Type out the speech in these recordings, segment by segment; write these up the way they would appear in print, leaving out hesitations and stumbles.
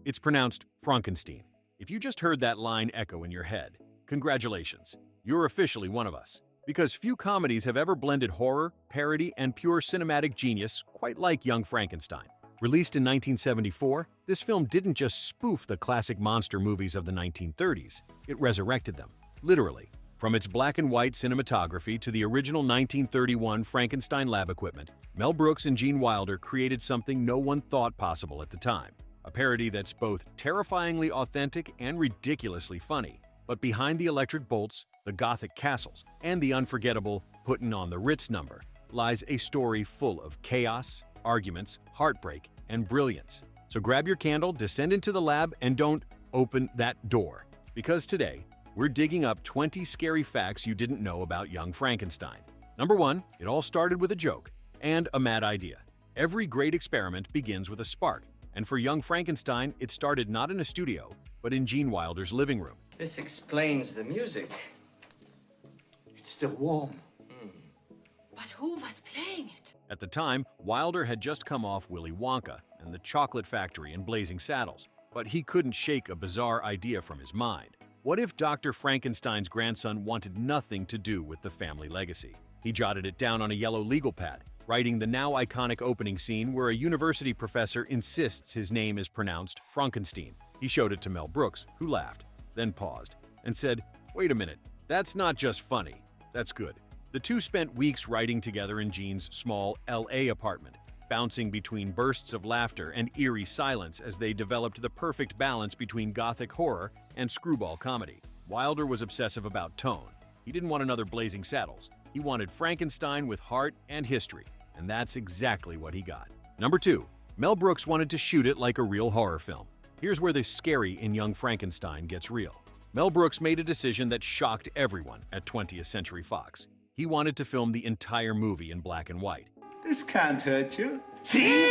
It's pronounced Frankenstein. If you just heard that line echo in your head, congratulations, you're officially one of us. Because few comedies have ever blended horror, parody, and pure cinematic genius quite like Young Frankenstein. Released in 1974, this film didn't just spoof the classic monster movies of the 1930s, it resurrected them, literally. From its black and white cinematography to the original 1931 Frankenstein lab equipment, Mel Brooks and Gene Wilder created something no one thought possible at the time. A parody that's both terrifyingly authentic and ridiculously funny. But behind the electric bolts, the gothic castles, and the unforgettable "Puttin' on the Ritz" number lies a story full of chaos, arguments, heartbreak, and brilliance. So grab your candle, descend into the lab, and don't open that door. Because today, we're digging up 20 scary facts you didn't know about Young Frankenstein. Number 1, it all started with a joke and a mad idea. Every great experiment begins with a spark, and for Young Frankenstein, it started not in a studio, but in Gene Wilder's living room. This explains the music. It's still warm. But who was playing it? At the time, Wilder had just come off Willy Wonka and the Chocolate Factory and Blazing Saddles, but he couldn't shake a bizarre idea from his mind. What if Dr. Frankenstein's grandson wanted nothing to do with the family legacy? He jotted it down on a yellow legal pad, writing the now iconic opening scene where a university professor insists his name is pronounced Frankenstein. He showed it to Mel Brooks, who laughed, then paused, and said, "Wait a minute, that's not just funny, that's good." The two spent weeks writing together in Gene's small LA apartment, bouncing between bursts of laughter and eerie silence as they developed the perfect balance between gothic horror and screwball comedy. Wilder was obsessive about tone. He didn't want another Blazing Saddles. He wanted Frankenstein with heart and history, and that's exactly what he got. Number 2, Mel Brooks wanted to shoot it like a real horror film. Here's where the scary in Young Frankenstein gets real. Mel Brooks made a decision that shocked everyone at 20th Century Fox. He wanted to film the entire movie in black and white. This can't hurt you. See?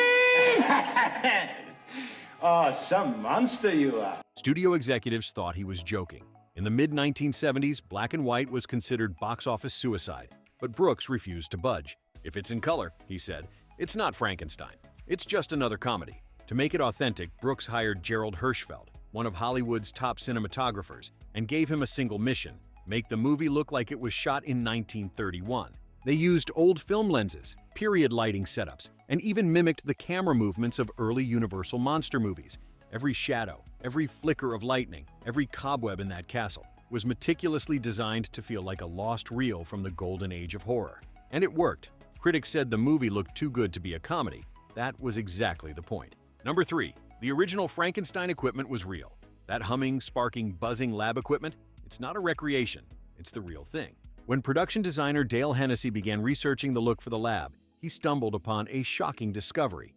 Oh, some monster you are. Studio executives thought he was joking. In the mid-1970s, black and white was considered box office suicide, but Brooks refused to budge. If it's in color, he said, it's not Frankenstein. It's just another comedy. To make it authentic, Brooks hired Gerald Hirschfeld, one of Hollywood's top cinematographers, and gave him a single mission: make the movie look like it was shot in 1931. They used old film lenses, period lighting setups, and even mimicked the camera movements of early Universal monster movies. Every shadow, every flicker of lightning, every cobweb in that castle was meticulously designed to feel like a lost reel from the golden age of horror. And it worked. Critics said the movie looked too good to be a comedy. That was exactly the point. Number 3, the original Frankenstein equipment was real. That humming, sparking, buzzing lab equipment, it's not a recreation, it's the real thing. When production designer Dale Hennessy began researching the look for the lab, he stumbled upon a shocking discovery.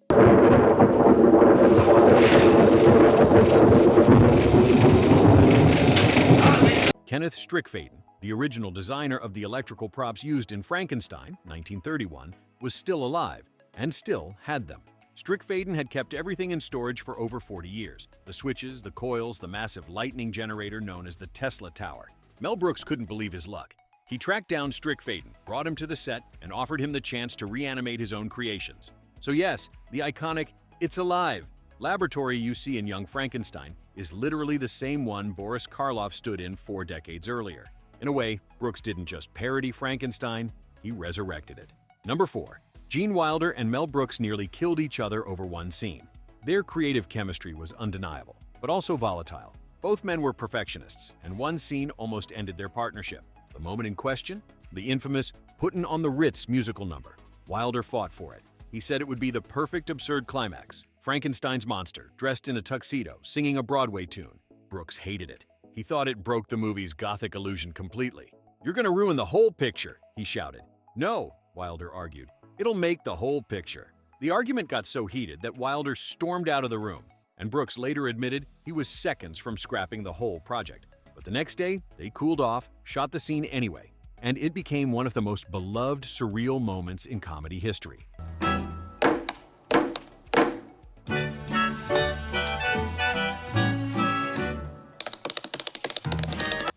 Kenneth Strickfaden, the original designer of the electrical props used in Frankenstein, 1931, was still alive and still had them. Strickfaden had kept everything in storage for over 40 years. The switches, the coils, the massive lightning generator known as the Tesla Tower. Mel Brooks couldn't believe his luck. He tracked down Strickfaden, brought him to the set, and offered him the chance to reanimate his own creations. So yes, the iconic "It's Alive" laboratory you see in Young Frankenstein is literally the same one Boris Karloff stood in 4 decades earlier. In a way, Brooks didn't just parody Frankenstein, he resurrected it. Number 4. Gene Wilder and Mel Brooks nearly killed each other over one scene. Their creative chemistry was undeniable, but also volatile. Both men were perfectionists, and one scene almost ended their partnership. The moment in question? The infamous "Puttin' on the Ritz" musical number. Wilder fought for it. He said it would be the perfect absurd climax. Frankenstein's monster, dressed in a tuxedo, singing a Broadway tune. Brooks hated it. He thought it broke the movie's gothic illusion completely. "You're gonna ruin the whole picture," he shouted. "No," Wilder argued. "It'll make the whole picture." The argument got so heated that Wilder stormed out of the room, and Brooks later admitted he was seconds from scrapping the whole project. But the next day, they cooled off, shot the scene anyway, and it became one of the most beloved surreal moments in comedy history.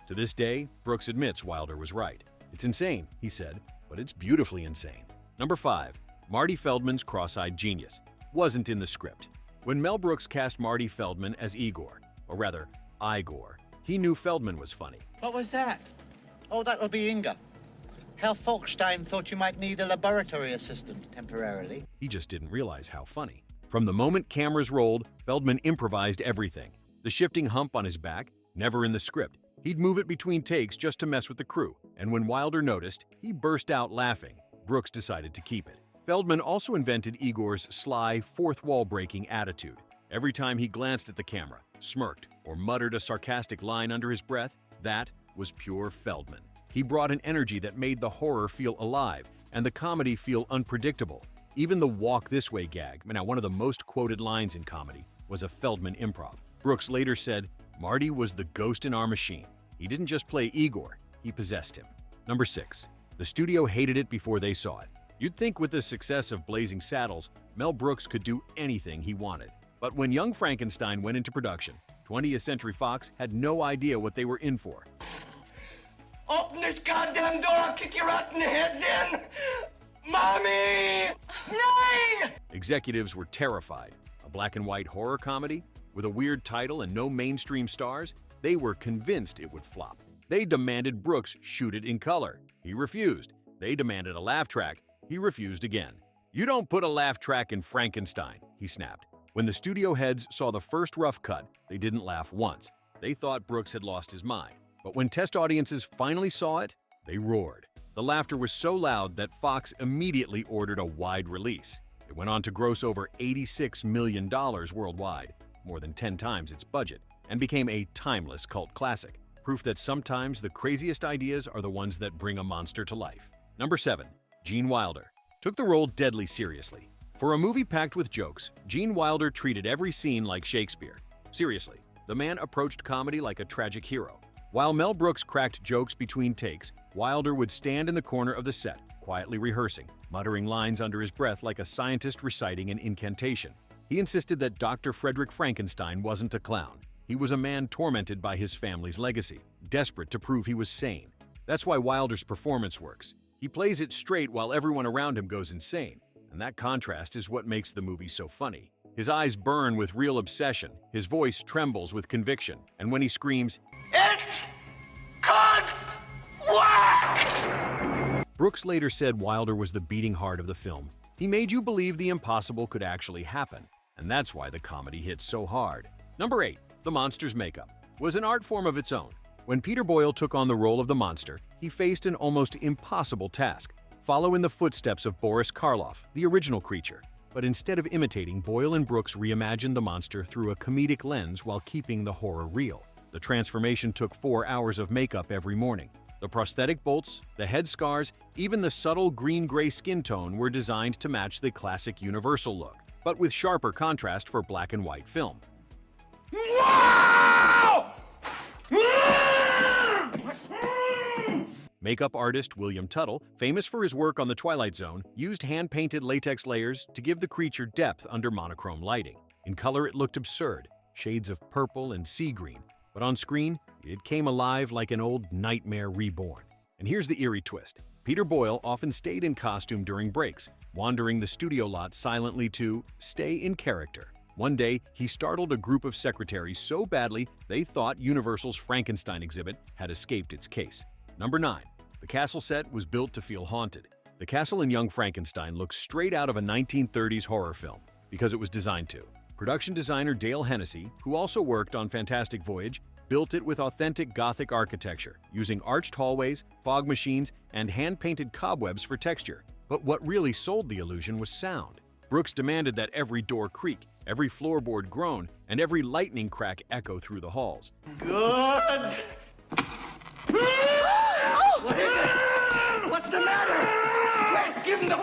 To this day, Brooks admits Wilder was right. "It's insane," he said, "but it's beautifully insane." Number 5. Marty Feldman's cross-eyed genius wasn't in the script. When Mel Brooks cast Marty Feldman as Igor, or rather, Igor, he knew Feldman was funny. What was that? Oh, that'll be Inga. Herr Folkstein thought you might need a laboratory assistant temporarily. He just didn't realize how funny. From the moment cameras rolled, Feldman improvised everything. The shifting hump on his back, never in the script. He'd move it between takes just to mess with the crew, and when Wilder noticed, he burst out laughing. Brooks decided to keep it. Feldman also invented Igor's sly, fourth-wall-breaking attitude. Every time he glanced at the camera, smirked, or muttered a sarcastic line under his breath, that was pure Feldman. He brought an energy that made the horror feel alive and the comedy feel unpredictable. Even the walk this way gag, now one of the most quoted lines in comedy, was a Feldman improv. Brooks later said, "Marty was the ghost in our machine. He didn't just play Igor, he possessed him." Number 6. The studio hated it before they saw it. You'd think with the success of Blazing Saddles, Mel Brooks could do anything he wanted. But when Young Frankenstein went into production, 20th Century Fox had no idea what they were in for. Open this goddamn door, I'll kick your rotten heads in! Mommy! Nine! Executives were terrified. A black and white horror comedy? With a weird title and no mainstream stars? They were convinced it would flop. They demanded Brooks shoot it in color. He refused. They demanded a laugh track. He refused again. "You don't put a laugh track in Frankenstein," he snapped. When the studio heads saw the first rough cut, they didn't laugh once. They thought Brooks had lost his mind. But when test audiences finally saw it, they roared. The laughter was so loud that Fox immediately ordered a wide release. It went on to gross over $86 million worldwide, more than 10 times its budget, and became a timeless cult classic. Proof that sometimes the craziest ideas are the ones that bring a monster to life. Number 7. Gene Wilder took the role deadly seriously. For a movie packed with jokes, Gene Wilder treated every scene like Shakespeare. Seriously, the man approached comedy like a tragic hero. While Mel Brooks cracked jokes between takes, Wilder would stand in the corner of the set, quietly rehearsing, muttering lines under his breath like a scientist reciting an incantation. He insisted that Dr. Frederick Frankenstein wasn't a clown. He was a man tormented by his family's legacy, desperate to prove he was sane. That's why Wilder's performance works. He plays it straight while everyone around him goes insane, and that contrast is what makes the movie so funny. His eyes burn with real obsession, his voice trembles with conviction, and when he screams, It could work! Brooks later said Wilder was the beating heart of the film. He made you believe the impossible could actually happen, and that's why the comedy hit so hard. Number 8. The monster's makeup was an art form of its own. When Peter Boyle took on the role of the monster, he faced an almost impossible task: follow in the footsteps of Boris Karloff, the original creature. But instead of imitating, Boyle and Brooks reimagined the monster through a comedic lens while keeping the horror real. The transformation took 4 hours of makeup every morning. The prosthetic bolts, the head scars, even the subtle green-gray skin tone were designed to match the classic Universal look, but with sharper contrast for black and white film. Wow! Makeup artist William Tuttle, famous for his work on The Twilight Zone, used hand-painted latex layers to give the creature depth under monochrome lighting. In color, it looked absurd, shades of purple and sea green, but on screen, it came alive like an old nightmare reborn. And here's the eerie twist. Peter Boyle often stayed in costume during breaks, wandering the studio lot silently to stay in character. One day, he startled a group of secretaries so badly they thought Universal's Frankenstein exhibit had escaped its case. Number 9. The castle set was built to feel haunted. The castle in Young Frankenstein looks straight out of a 1930s horror film, because it was designed to. Production designer Dale Hennessy, who also worked on Fantastic Voyage, built it with authentic Gothic architecture, using arched hallways, fog machines, and hand-painted cobwebs for texture. But what really sold the illusion was sound. Brooks demanded that every door creak, every floorboard groan, and every lightning crack echo through the halls. Good! What is it? What's the matter? Quick, give him the...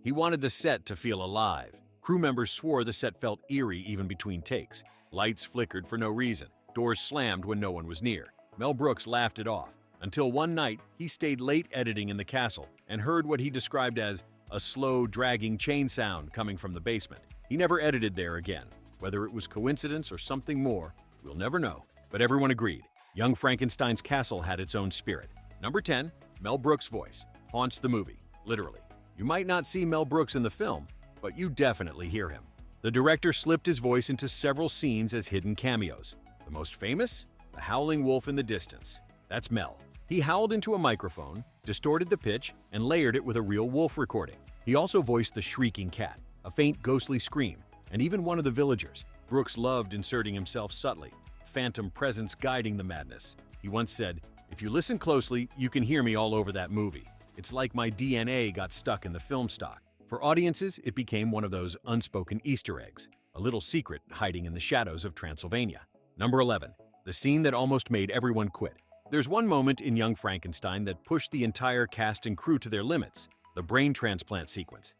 He wanted the set to feel alive. Crew members swore the set felt eerie even between takes. Lights flickered for no reason. Doors slammed when no one was near. Mel Brooks laughed it off, until one night he stayed late editing in the castle and heard what he described as a slow, dragging chain sound coming from the basement. He never edited there again. Whether it was coincidence or something more, we'll never know. But everyone agreed. Young Frankenstein's castle had its own spirit. Number 10. Mel Brooks' voice haunts the movie, literally. You might not see Mel Brooks in the film, but you definitely hear him. The director slipped his voice into several scenes as hidden cameos. The most famous? The howling wolf in the distance. That's Mel. He howled into a microphone, distorted the pitch, and layered it with a real wolf recording. He also voiced the shrieking cat, a faint ghostly scream, and even one of the villagers. Brooks loved inserting himself subtly, phantom presence guiding the madness. He once said, "If you listen closely, you can hear me all over that movie. It's like my DNA got stuck in the film stock." For audiences, it became one of those unspoken Easter eggs, a little secret hiding in the shadows of Transylvania. Number 11. The scene that almost made everyone quit. There's one moment in Young Frankenstein that pushed the entire cast and crew to their limits, the brain transplant sequence.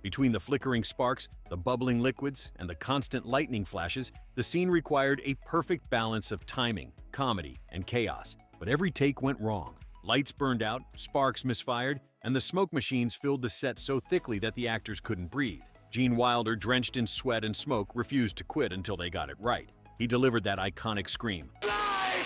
Between the flickering sparks, the bubbling liquids, and the constant lightning flashes, the scene required a perfect balance of timing, comedy, and chaos. But every take went wrong. Lights burned out, sparks misfired, and the smoke machines filled the set so thickly that the actors couldn't breathe. Gene Wilder, drenched in sweat and smoke, refused to quit until they got it right. He delivered that iconic scream, Lies!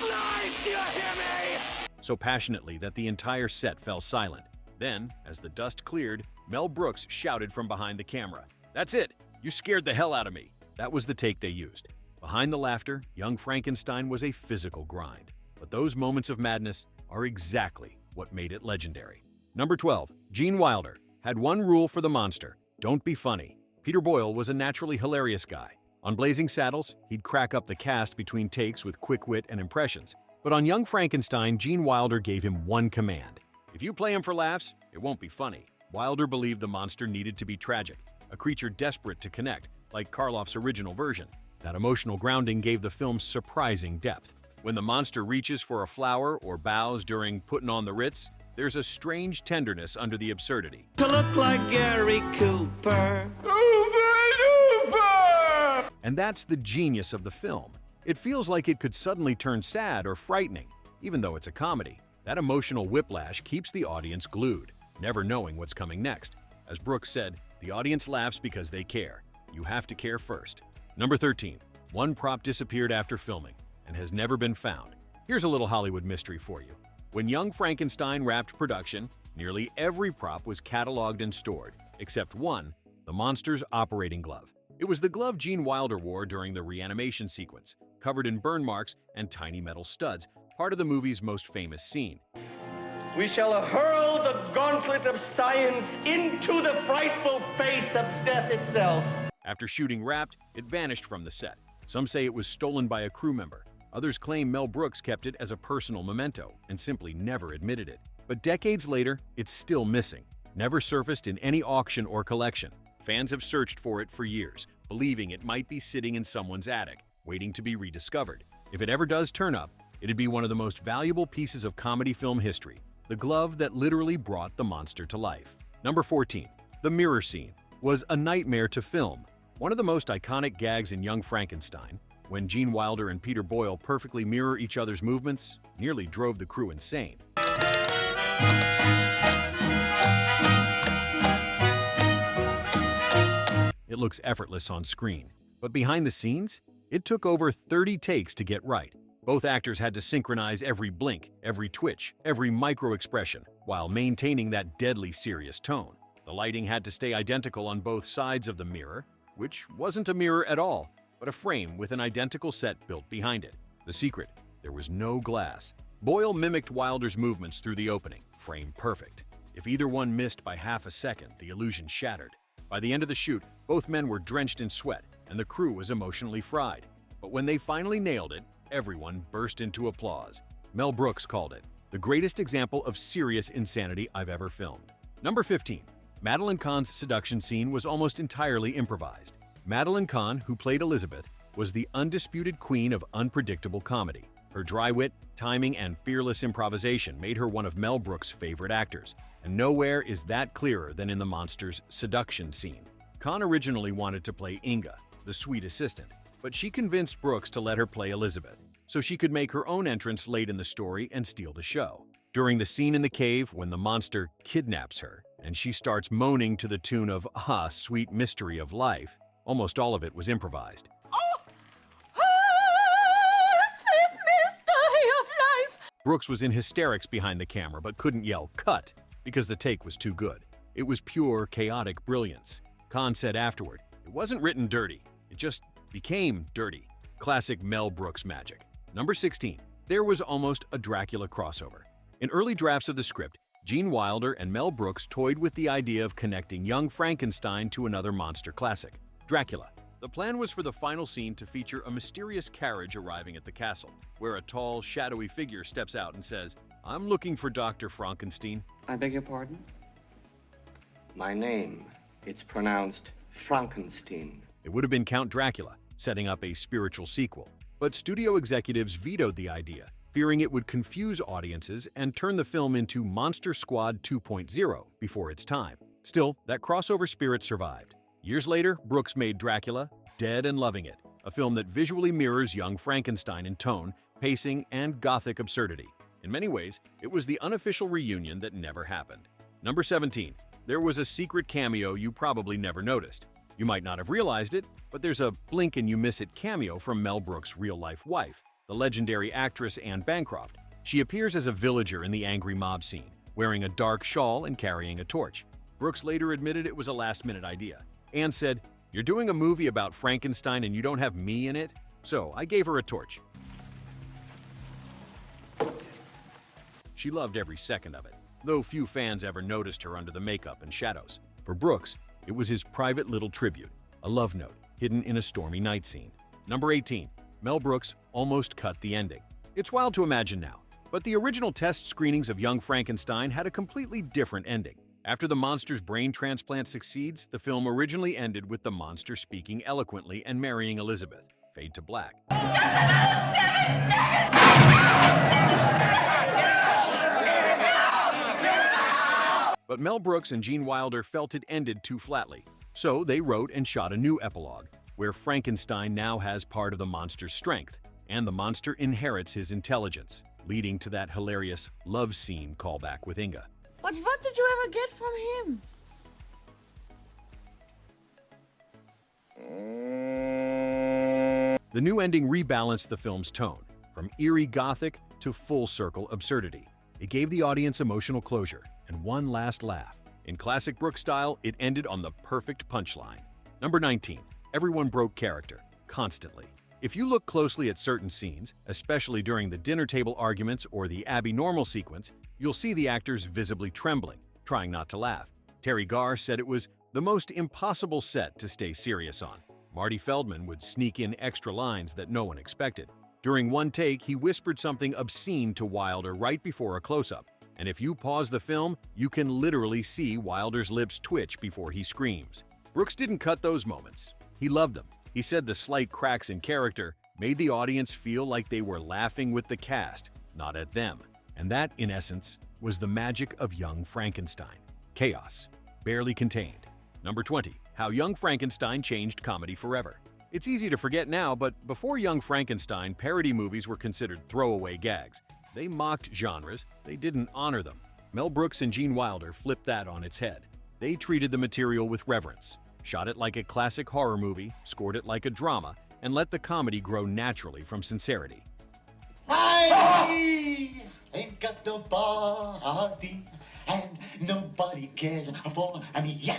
Lies! Do you hear me? so passionately that the entire set fell silent. Then, as the dust cleared, Mel Brooks shouted from behind the camera, "That's it! You scared the hell out of me!" That was the take they used. Behind the laughter, Young Frankenstein was a physical grind. But those moments of madness are exactly what made it legendary. Number 12. Gene Wilder had one rule for the monster: don't be funny. Peter Boyle was a naturally hilarious guy. On Blazing Saddles, he'd crack up the cast between takes with quick wit and impressions. But on Young Frankenstein, Gene Wilder gave him one command: if you play him for laughs, it won't be funny. Wilder believed the monster needed to be tragic, a creature desperate to connect, like Karloff's original version. That emotional grounding gave the film surprising depth. When the monster reaches for a flower or bows during Puttin' on the Ritz, there's a strange tenderness under the absurdity. To look like Gary Cooper. And that's the genius of the film. It feels like it could suddenly turn sad or frightening, even though it's a comedy. That emotional whiplash keeps the audience glued, never knowing what's coming next. As Brooks said, the audience laughs because they care. You have to care first. Number 13. One prop disappeared after filming and has never been found. Here's a little Hollywood mystery for you. When Young Frankenstein wrapped production, nearly every prop was cataloged and stored, except one, the monster's operating glove. It was the glove Gene Wilder wore during the reanimation sequence, covered in burn marks and tiny metal studs, part of the movie's most famous scene. We shall hurl the gauntlet of science into the frightful face of death itself. After shooting wrapped, it vanished from the set. Some say it was stolen by a crew member. Others claim Mel Brooks kept it as a personal memento and simply never admitted it. But decades later, it's still missing, never surfaced in any auction or collection. Fans have searched for it for years, believing it might be sitting in someone's attic, waiting to be rediscovered. If it ever does turn up, it'd be one of the most valuable pieces of comedy film history, the glove that literally brought the monster to life. Number 14. The mirror scene was a nightmare to film. One of the most iconic gags in Young Frankenstein, when Gene Wilder and Peter Boyle perfectly mirror each other's movements, nearly drove the crew insane. It looks effortless on screen, but behind the scenes, it took over 30 takes to get right. Both actors had to synchronize every blink, every twitch, every micro-expression, while maintaining that deadly serious tone. The lighting had to stay identical on both sides of the mirror, which wasn't a mirror at all, but a frame with an identical set built behind it. The secret: there was no glass. Boyle mimicked Wilder's movements through the opening, frame perfect. If either one missed by half a second, the illusion shattered. By the end of the shoot, both men were drenched in sweat, and the crew was emotionally fried. But when they finally nailed it, everyone burst into applause. Mel Brooks called it the greatest example of serious insanity I've ever filmed. Number 15. Madeline Kahn's seduction scene was almost entirely improvised. Madeline Kahn, who played Elizabeth, was the undisputed queen of unpredictable comedy. Her dry wit, timing, and fearless improvisation made her one of Mel Brooks' favorite actors, and nowhere is that clearer than in the monster's seduction scene. Kahn originally wanted to play Inga, the sweet assistant, but she convinced Brooks to let her play Elizabeth, so she could make her own entrance late in the story and steal the show. During the scene in the cave when the monster kidnaps her, and she starts moaning to the tune of "Ah, Sweet Mystery of Life," almost all of it was improvised. Sweet mystery of life. Brooks was in hysterics behind the camera but couldn't yell "cut" because the take was too good. It was pure, chaotic brilliance. Kahn said afterward, "It wasn't written dirty. It just became dirty." Classic Mel Brooks magic. Number 16. There was almost a Dracula crossover. In early drafts of the script, Gene Wilder and Mel Brooks toyed with the idea of connecting Young Frankenstein to another monster classic, Dracula. The plan was for the final scene to feature a mysterious carriage arriving at the castle, where a tall, shadowy figure steps out and says, "I'm looking for Dr. Frankenstein." I beg your pardon? My name. It's pronounced Frankenstein. It would have been Count Dracula, setting up a spiritual sequel. But studio executives vetoed the idea, fearing it would confuse audiences and turn the film into Monster Squad 2.0 before its time. Still, that crossover spirit survived. Years later, Brooks made Dracula, Dead and Loving It, a film that visually mirrors Young Frankenstein in tone, pacing, and gothic absurdity. In many ways, it was the unofficial reunion that never happened. Number 17. There was a secret cameo you probably never noticed. You might not have realized it, but there's a blink and you miss it cameo from Mel Brooks' real-life wife, the legendary actress Anne Bancroft. She appears as a villager in the angry mob scene, wearing a dark shawl and carrying a torch. Brooks later admitted it was a last-minute idea. Anne said, "You're doing a movie about Frankenstein and you don't have me in it? So I gave her a torch." She loved every second of it, though few fans ever noticed her under the makeup and shadows. For Brooks, it was his private little tribute, a love note hidden in a stormy night scene. Number 18. Mel Brooks almost cut the ending. It's wild to imagine now, but the original test screenings of Young Frankenstein had a completely different ending. After the monster's brain transplant succeeds, the film originally ended with the monster speaking eloquently and marrying Elizabeth. Fade to black. But Mel Brooks and Gene Wilder felt it ended too flatly. So they wrote and shot a new epilogue, where Frankenstein now has part of the monster's strength, and the monster inherits his intelligence, leading to that hilarious love scene callback with Inga. But what did you ever get from him? The new ending rebalanced the film's tone, from eerie gothic to full-circle absurdity. It gave the audience emotional closure and one last laugh. In classic Brooks style, it ended on the perfect punchline. Number 19. Everyone broke character, constantly. If you look closely at certain scenes, especially during the dinner table arguments or the Abby Normal sequence, you'll see the actors visibly trembling, trying not to laugh. Terry Garr said it was the most impossible set to stay serious on. Marty Feldman would sneak in extra lines that no one expected. During one take, he whispered something obscene to Wilder right before a close-up. And if you pause the film, you can literally see Wilder's lips twitch before he screams. Brooks didn't cut those moments. He loved them. He said the slight cracks in character made the audience feel like they were laughing with the cast, not at them. And that, in essence, was the magic of Young Frankenstein. Chaos, barely contained. Number 20. How Young Frankenstein Changed Comedy Forever. It's easy to forget now, but before Young Frankenstein, parody movies were considered throwaway gags. They mocked genres, they didn't honor them. Mel Brooks and Gene Wilder flipped that on its head. They treated the material with reverence, shot it like a classic horror movie, scored it like a drama, and let the comedy grow naturally from sincerity. I ain't got no body, and nobody cares for me.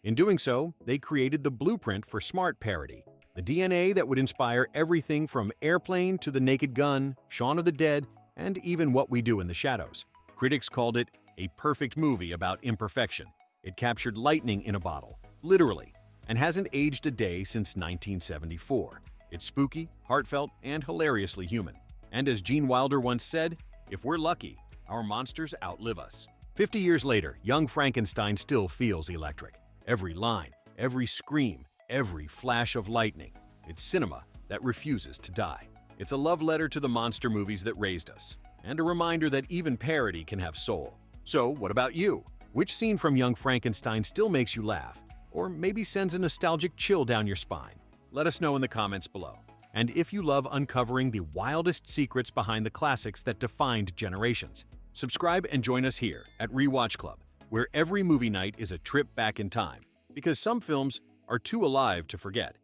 In doing so, they created the blueprint for smart parody, the DNA that would inspire everything from Airplane to The Naked Gun, Shaun of the Dead, and even What We Do in the Shadows. Critics called it a perfect movie about imperfection. It captured lightning in a bottle, literally, and hasn't aged a day since 1974. It's spooky, heartfelt, and hilariously human. And as Gene Wilder once said, if we're lucky, our monsters outlive us. 50 years later, Young Frankenstein still feels electric. Every line, every scream, every flash of lightning. It's cinema that refuses to die. It's a love letter to the monster movies that raised us, and a reminder that even parody can have soul. So, what about you? Which scene from Young Frankenstein still makes you laugh, or maybe sends a nostalgic chill down your spine? Let us know in the comments below. And if you love uncovering the wildest secrets behind the classics that defined generations, subscribe and join us here at RecapClub, where every movie night is a trip back in time, because some films are too alive to forget.